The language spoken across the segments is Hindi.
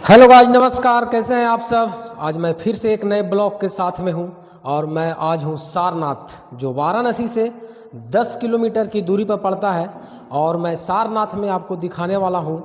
हेलो गाइस, नमस्कार। कैसे हैं आप सब। आज मैं फिर से एक नए ब्लॉग के साथ में हूं और मैं आज हूं सारनाथ, जो वाराणसी से 10 किलोमीटर की दूरी पर पड़ता है। और मैं सारनाथ में आपको दिखाने वाला हूं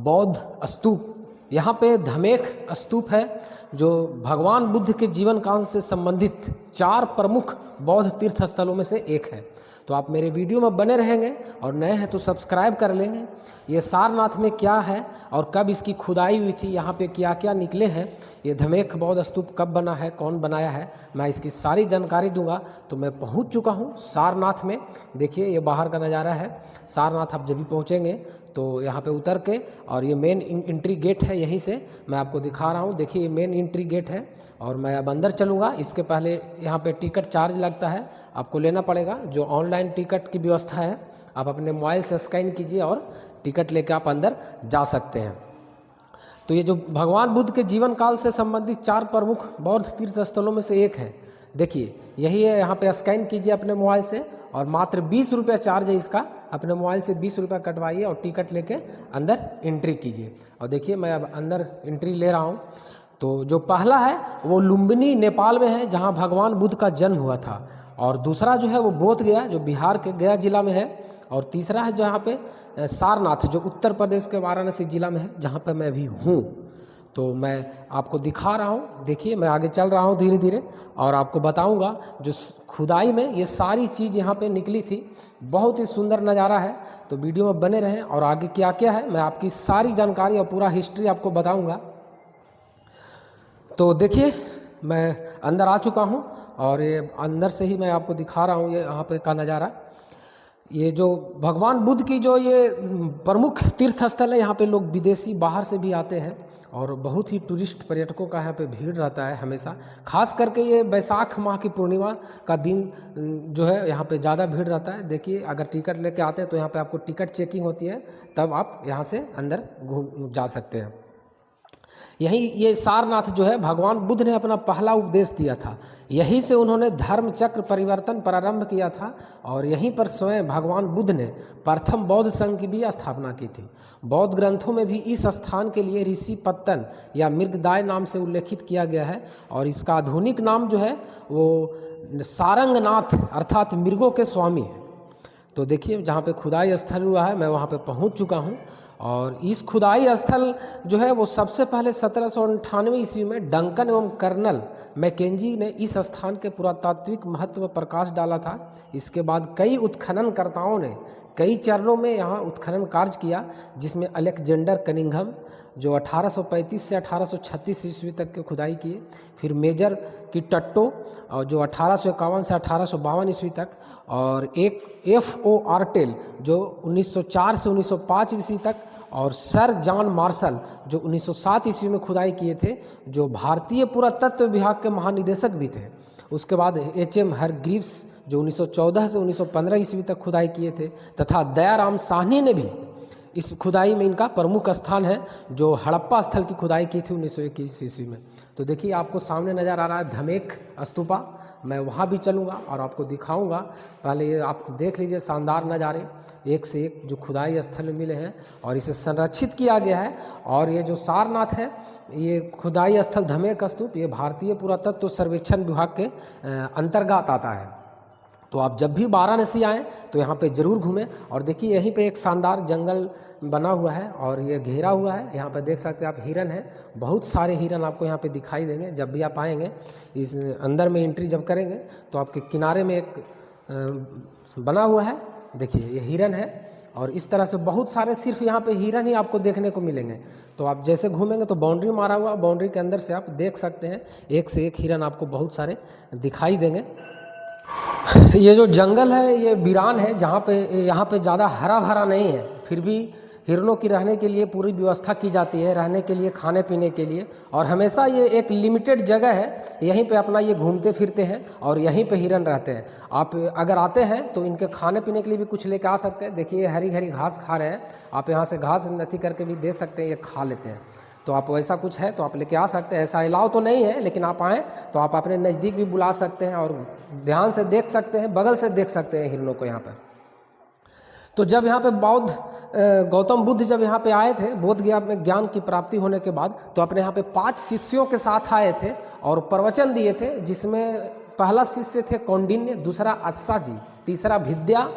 बौद्ध स्तूप। यहाँ पे धमेख स्तूप है, जो भगवान बुद्ध के जीवन काल से संबंधित 4 प्रमुख बौद्ध तीर्थ स्थलों में से एक है। तो आप मेरे वीडियो में बने रहेंगे और नए हैं तो सब्सक्राइब कर लेंगे। ये सारनाथ में क्या है और कब इसकी खुदाई हुई थी, यहाँ पे क्या क्या निकले हैं, ये धमेख बौद्ध स्तूप कब बना है, कौन बनाया है, मैं इसकी सारी जानकारी दूंगा। तो मैं पहुँच चुका हूँ सारनाथ में। देखिए ये बाहर का नज़ारा है। सारनाथ आप जब भी पहुँचेंगे तो यहाँ पे उतर के, और ये मेन एंट्री गेट है, यहीं से मैं आपको दिखा रहा हूँ। देखिए ये मेन एंट्री गेट है और मैं अब अंदर चलूँगा। इसके पहले यहाँ पे टिकट चार्ज लगता है, आपको लेना पड़ेगा। जो ऑनलाइन टिकट की व्यवस्था है, आप अपने मोबाइल से स्कैन कीजिए और टिकट लेकर आप अंदर जा सकते हैं। तो ये जो भगवान बुद्ध के जीवन काल से संबंधित 4 प्रमुख बौद्ध तीर्थ स्थलों में से एक है। देखिए यही है, यहाँ पे स्कैन कीजिए अपने मोबाइल से और मात्र 20 रुपया चार्ज है इसका। अपने मोबाइल से 20 रुपया कटवाइए और टिकट लेके अंदर एंट्री कीजिए। और देखिए मैं अब अंदर एंट्री ले रहा हूँ। तो जो पहला है वो लुम्बिनी नेपाल में है, जहाँ भगवान बुद्ध का जन्म हुआ था। और दूसरा जो है वो बोध गया, जो बिहार के गया जिला में है। और तीसरा है जो यहाँ पे सारनाथ, जो उत्तर प्रदेश के वाराणसी जिला में है, जहाँ पे मैं भी हूँ। तो मैं आपको दिखा रहा हूँ। देखिए मैं आगे चल रहा हूँ धीरे धीरे और आपको बताऊँगा जो खुदाई में ये सारी चीज़ यहाँ पे निकली थी। बहुत ही सुंदर नज़ारा है। तो वीडियो में बने रहें और आगे क्या क्या है मैं आपकी सारी जानकारी और पूरा हिस्ट्री आपको बताऊँगा। तो देखिए मैं अंदर आ चुका हूँ और ये अंदर से ही मैं आपको दिखा रहा हूँ ये यहाँ पे का नज़ारा। ये जो भगवान बुद्ध की जो ये प्रमुख तीर्थ स्थल है, यहाँ पे लोग विदेशी बाहर से भी आते हैं और बहुत ही टूरिस्ट पर्यटकों का यहाँ पे भीड़ रहता है हमेशा। खास करके ये बैसाख माह की पूर्णिमा का दिन जो है यहाँ पे ज़्यादा भीड़ रहता है। देखिए अगर टिकट लेके आते हैं तो यहाँ पे आपको टिकट चेकिंग होती है, तब आप यहाँ से अंदर घूम जा सकते हैं। यही ये सारनाथ जो है, भगवान बुद्ध ने अपना पहला उपदेश दिया था। यहीं से उन्होंने धर्म चक्र परिवर्तन प्रारंभ किया था और यहीं पर स्वयं भगवान बुद्ध ने प्रथम बौद्ध संघ की भी स्थापना की थी। बौद्ध ग्रंथों में भी इस स्थान के लिए ऋषि पत्तन या मृगदाय नाम से उल्लेखित किया गया है। और इसका आधुनिक नाम जो है वो सारंगनाथ अर्थात मृगों के स्वामी है। तो देखिए जहाँ पे खुदाई स्थल हुआ है मैं वहाँ पे पहुँच चुका हूँ। और इस खुदाई स्थल जो है वो सबसे पहले 1798 ईस्वी में डंकन एवं कर्नल मैकेंजी ने इस स्थान के पुरातात्विक महत्व पर प्रकाश डाला था। इसके बाद कई उत्खननकर्ताओं ने कई चरणों में यहाँ उत्खनन कार्य किया, जिसमें अलेक्जेंडर कनिंघम जो 1835 से 1836 ईस्वी तक के खुदाई किए। फिर मेजर की टट्टो और जो 1851 से 1852 ईस्वी तक, और एक F.O. आर्टेल जो 1904 से 1905 ईस्वी तक, और सर जॉन मार्शल जो 1907 ईस्वी में खुदाई किए थे, जो भारतीय पुरातत्व विभाग के महानिदेशक भी थे। उसके बाद H.M. हरग्रीव्स जो 1914 से 1915 ईस्वी तक खुदाई किए थे, तथा दयाराम साहनी ने भी इस खुदाई में इनका प्रमुख स्थान है, जो हड़प्पा स्थल की खुदाई की थी 1921 ईस्वी में। तो देखिए आपको सामने नज़र आ रहा है धमेख स्तूपा। मैं वहाँ भी चलूँगा और आपको दिखाऊंगा। पहले ये आप देख लीजिए शानदार नज़ारे, एक से एक जो खुदाई स्थल मिले हैं और इसे संरक्षित किया गया है। और ये जो सारनाथ है, ये खुदाई स्थल धमेख स्तूप, ये भारतीय पुरातत्व सर्वेक्षण विभाग के अंतर्गत आता है। तो आप जब भी वाराणसी आएँ तो यहाँ पे ज़रूर घूमें। और देखिए यहीं पे एक शानदार जंगल बना हुआ है और ये घेरा हुआ है। यहाँ पे देख सकते हैं आप, हिरन है, बहुत सारे हिरन आपको यहाँ पे दिखाई देंगे जब भी आप आएंगे। इस अंदर में एंट्री जब करेंगे तो आपके किनारे में एक बना हुआ है, देखिए ये हिरन है। और इस तरह से बहुत सारे सिर्फ यहाँ पे हिरन ही आपको देखने को मिलेंगे। तो आप जैसे घूमेंगे तो बाउंड्री मारा हुआ, बाउंड्री के अंदर से आप देख सकते हैं एक से एक हिरन आपको बहुत सारे दिखाई देंगे। ये जो जंगल है ये वीरान है, जहाँ पे यहाँ पे ज़्यादा हरा भरा नहीं है, फिर भी हिरणों की रहने के लिए पूरी व्यवस्था की जाती है, रहने के लिए, खाने पीने के लिए। और हमेशा ये एक लिमिटेड जगह है, यहीं पे अपना ये घूमते फिरते हैं और यहीं पे हिरन रहते हैं। आप अगर आते हैं तो इनके खाने पीने के लिए भी कुछ लेके आ सकते हैं। देखिए हरी हरी घास खा रहे हैं, आप यहाँ से घास नथी करके भी दे सकते हैं, ये खा लेते हैं। तो आप वैसा कुछ है तो आप लेके आ सकते हैं। ऐसा अलाउ तो नहीं है, लेकिन आप आएँ तो आप अपने नज़दीक भी बुला सकते हैं और ध्यान से देख सकते हैं, बगल से देख सकते हैं हिरणों को यहाँ पर। तो जब यहाँ पे गौतम बुद्ध जब यहाँ पे आए थे बोध गया में ज्ञान की प्राप्ति होने के बाद, तो अपने यहाँ पे 5 शिष्यों के साथ आए थे और प्रवचन दिए थे, जिसमें पहला शिष्य थे कौंडिन्य, दूसरा अस्साजी, तीसरा विद्या,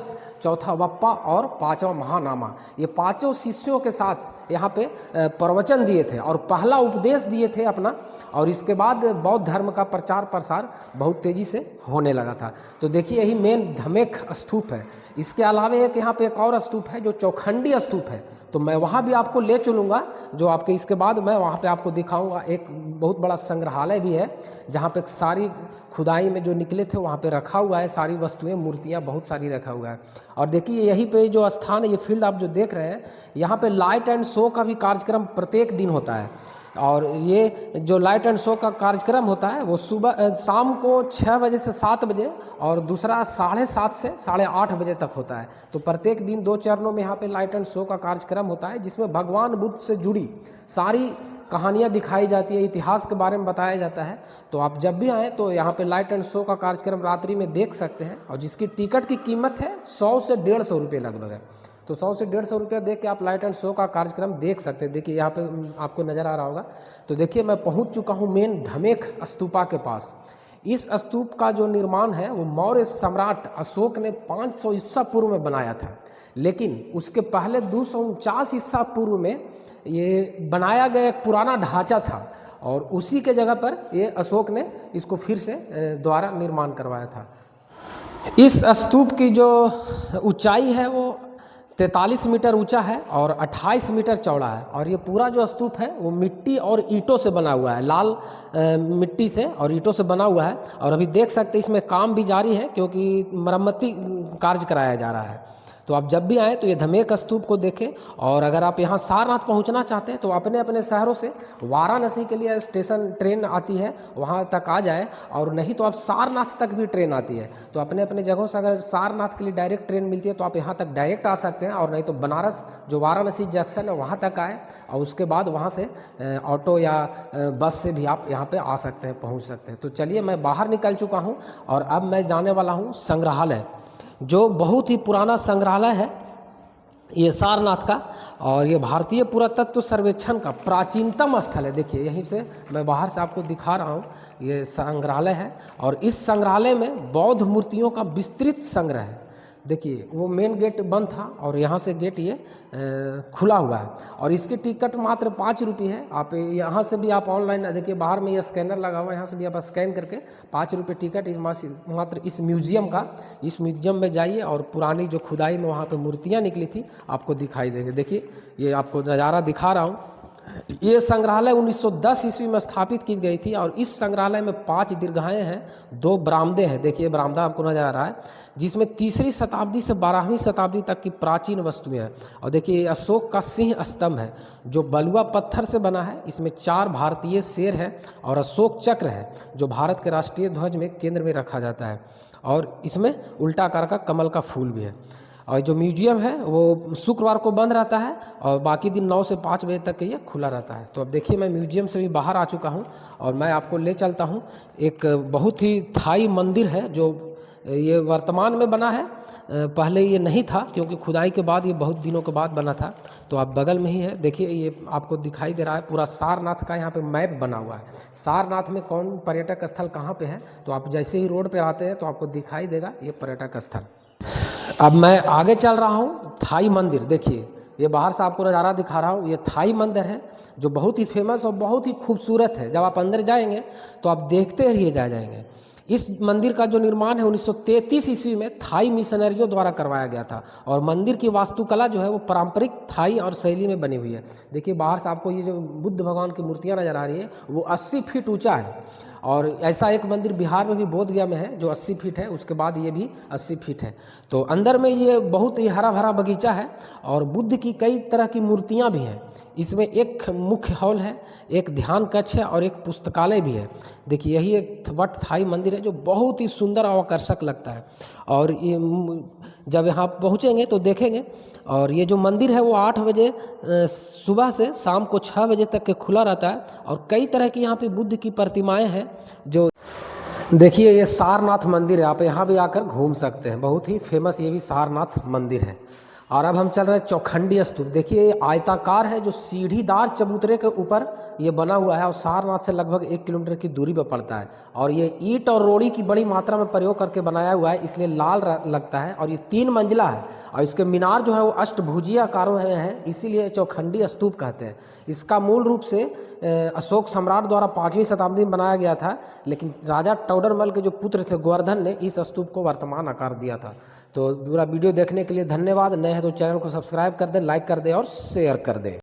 चौथा वप्पा और पांचवा महानामा। ये पांचों शिष्यों के साथ यहाँ पे प्रवचन दिए थे और पहला उपदेश दिए थे अपना, और इसके बाद बौद्ध धर्म का प्रचार प्रसार बहुत तेज़ी से होने लगा था। तो देखिए यही मेन धमेख स्तूप है। इसके अलावा एक यहाँ पे एक और स्तूप है जो चौखंडी स्तूप है, तो मैं वहाँ भी आपको ले चलूँगा, जो आपके इसके बाद मैं वहाँ पे आपको दिखाऊंगा। एक बहुत बड़ा संग्रहालय भी है जहाँ पे सारी खुदाई में जो निकले थे वहाँ पे रखा हुआ है, सारी वस्तुएं, मूर्तियाँ बहुत सारी रखा हुआ है। और देखिए यहीं पे जो स्थान है, ये फील्ड आप जो देख रहे हैं, यहाँ पे लाइट एंड शो का भी कार्यक्रम प्रत्येक दिन होता है। और ये जो लाइट एंड शो का कार्यक्रम होता है वो शाम को 6 बजे से 7 बजे और दूसरा 7:30 से 8:30 बजे तक होता है। तो प्रत्येक दिन 2 चरणों में यहाँ पे लाइट एंड शो का कार्यक्रम होता है, जिसमें भगवान बुद्ध से जुड़ी सारी कहानियाँ दिखाई जाती है, इतिहास के बारे में बताया जाता है। तो आप जब भी आएँ तो यहाँ पे लाइट एंड शो का कार्यक्रम रात्रि में देख सकते हैं, और जिसकी टिकट की कीमत है 100 से 150 रुपये लगभग है। तो 100 से 150 रुपया दे के आप लाइट एंड शो का कार्यक्रम देख सकते हैं। देखिए यहाँ पे आपको नज़र आ रहा होगा। तो देखिए मैं पहुँच चुका हूँ मेन धमेख स्तूपा के पास। इस स्तूप का जो निर्माण है वो मौर्य सम्राट अशोक ने 500 ईसा पूर्व में बनाया था, लेकिन उसके पहले 249 ईसा पूर्व में ये बनाया गया एक पुराना ढांचा था, और उसी के जगह पर ये अशोक ने इसको फिर से दोबारा निर्माण करवाया था। इस स्तूप की जो ऊंचाई है वो 43 मीटर ऊंचा है और 28 मीटर चौड़ा है, और ये पूरा जो स्तूप है वो मिट्टी और ईंटों से बना हुआ है, लाल मिट्टी से और ईंटों से बना हुआ है। और अभी देख सकते हैं इसमें काम भी जारी है, क्योंकि मरम्मती कार्य कराया जा रहा है। तो आप जब भी आएँ तो ये धमेख स्तूप को देखें। और अगर आप यहाँ सारनाथ पहुँचना चाहते हैं तो अपने अपने शहरों से वाराणसी के लिए स्टेशन ट्रेन आती है, वहाँ तक आ जाए, और नहीं तो आप सारनाथ तक भी ट्रेन आती है। तो अपने अपने जगहों से अगर सारनाथ के लिए डायरेक्ट ट्रेन मिलती है तो आप यहाँ तक डायरेक्ट आ सकते हैं, और नहीं तो बनारस जो वाराणसी जंक्शन है वहाँ तक आए, और उसके बाद वहाँ से ऑटो या बस से भी आप यहाँ पर आ सकते हैं, पहुँच सकते हैं। तो चलिए मैं बाहर निकल चुका हूँ और अब मैं जाने वाला हूँ संग्रहालय, जो बहुत ही पुराना संग्रहालय है ये सारनाथ का, और ये भारतीय पुरातत्व सर्वेक्षण का प्राचीनतम स्थल है। देखिए यहीं से मैं बाहर से आपको दिखा रहा हूँ, ये संग्रहालय है, और इस संग्रहालय में बौद्ध मूर्तियों का विस्तृत संग्रह है। देखिए वो मेन गेट बंद था और यहाँ से गेट ये खुला हुआ है, और इसकी टिकट मात्र 5 रुपये है। आप यहाँ से भी आप ऑनलाइन देखिए, बाहर में ये स्कैनर लगा हुआ है, यहाँ से भी आप स्कैन करके 5 रुपये टिकट मात्र इस म्यूजियम का, इस म्यूजियम में जाइए और पुरानी जो खुदाई में वहाँ पे मूर्तियाँ निकली थी आपको दिखाई देंगे। देखिए ये आपको नज़ारा दिखा रहा हूँ। ये संग्रहालय 1910 ईस्वी में स्थापित की गई थी, और इस संग्रहालय में 5 दीर्घाएँ हैं, 2 बरामदे हैं। देखिए बरामदा आपको नजर आ रहा है, जिसमें 3री शताब्दी से 12वीं शताब्दी तक की प्राचीन वस्तुएं हैं। और देखिए अशोक का सिंह स्तंभ है जो बलुआ पत्थर से बना है, इसमें 4 भारतीय शेर है और अशोक चक्र है जो भारत के राष्ट्रीय ध्वज में केंद्र में रखा जाता है, और इसमें उल्टा आकार का कमल का फूल भी है। और जो म्यूजियम है वो शुक्रवार को बंद रहता है और बाकी दिन 9 से 5 बजे तक के ये खुला रहता है। तो अब देखिए मैं म्यूजियम से भी बाहर आ चुका हूँ और मैं आपको ले चलता हूँ। एक बहुत ही थाई मंदिर है जो ये वर्तमान में बना है, पहले ये नहीं था क्योंकि खुदाई के बाद ये बहुत दिनों के बाद बना था। तो आप बगल में ही है, देखिए ये आपको दिखाई दे रहा है पूरा सारनाथ का यहाँ पे मैप बना हुआ है। सारनाथ में कौन पर्यटक स्थल कहाँ पे है, तो आप जैसे ही रोड पे आते हैं तो आपको दिखाई देगा ये पर्यटक स्थल। अब मैं आगे चल रहा हूँ। थाई मंदिर देखिए, ये बाहर से आपको नज़ारा दिखा रहा हूँ। ये थाई मंदिर है जो बहुत ही फेमस और बहुत ही खूबसूरत है। जब आप अंदर जाएंगे तो आप देखते रहिए जाएंगे। इस मंदिर का जो निर्माण है 1933 ईस्वी में थाई मिशनरियों द्वारा करवाया गया था, और मंदिर की वास्तुकला जो है वो पारंपरिक थाई और शैली में बनी हुई है। देखिए बाहर से आपको ये जो बुद्ध भगवान की मूर्तियाँ नज़र आ रही है वो 80 फीट ऊंचा है, और ऐसा एक मंदिर बिहार में भी बोध गया में है जो 80 फीट है, उसके बाद ये भी 80 फीट है। तो अंदर में ये बहुत ही हरा भरा बगीचा है और बुद्ध की कई तरह की मूर्तियाँ भी हैं। इसमें एक मुख्य हॉल है, एक ध्यान कक्ष है और एक पुस्तकालय भी है। देखिए यही एक वट थाई मंदिर है जो बहुत ही सुंदर और आकर्षक लगता है, और ये जब यहाँ पहुँचेंगे तो देखेंगे। और ये जो मंदिर है वो 8 बजे सुबह से शाम को 6 बजे तक के खुला रहता है, और कई तरह की यहाँ पे बुद्ध की प्रतिमाएं हैं। जो देखिए ये सारनाथ मंदिर है, आप यहाँ भी आकर घूम सकते हैं, बहुत ही फेमस ये भी सारनाथ मंदिर है। और अब हम चल रहे हैं चौखंडी स्तूप। देखिए ये आयताकार है जो सीढ़ीदार चबूतरे के ऊपर ये बना हुआ है और सारनाथ से लगभग 1 किलोमीटर की दूरी पर पड़ता है। और ये ईंट और रोड़ी की बड़ी मात्रा में प्रयोग करके बनाया हुआ है, इसलिए लाल लगता है। और ये 3 मंजिला है और इसके मीनार जो है वो अष्टभुजीय आकारों में है, इसीलिए चौखंडी स्तूप कहते हैं। इसका मूल रूप से अशोक सम्राट द्वारा 5वीं शताब्दी में बनाया गया था, लेकिन राजा टोडरमल के जो पुत्र थे गोवर्धन ने इस स्तूप को वर्तमान आकार दिया था। तो पूरा वीडियो देखने के लिए धन्यवाद। नए हैं तो चैनल को सब्सक्राइब कर दें, लाइक कर दें और शेयर कर दें।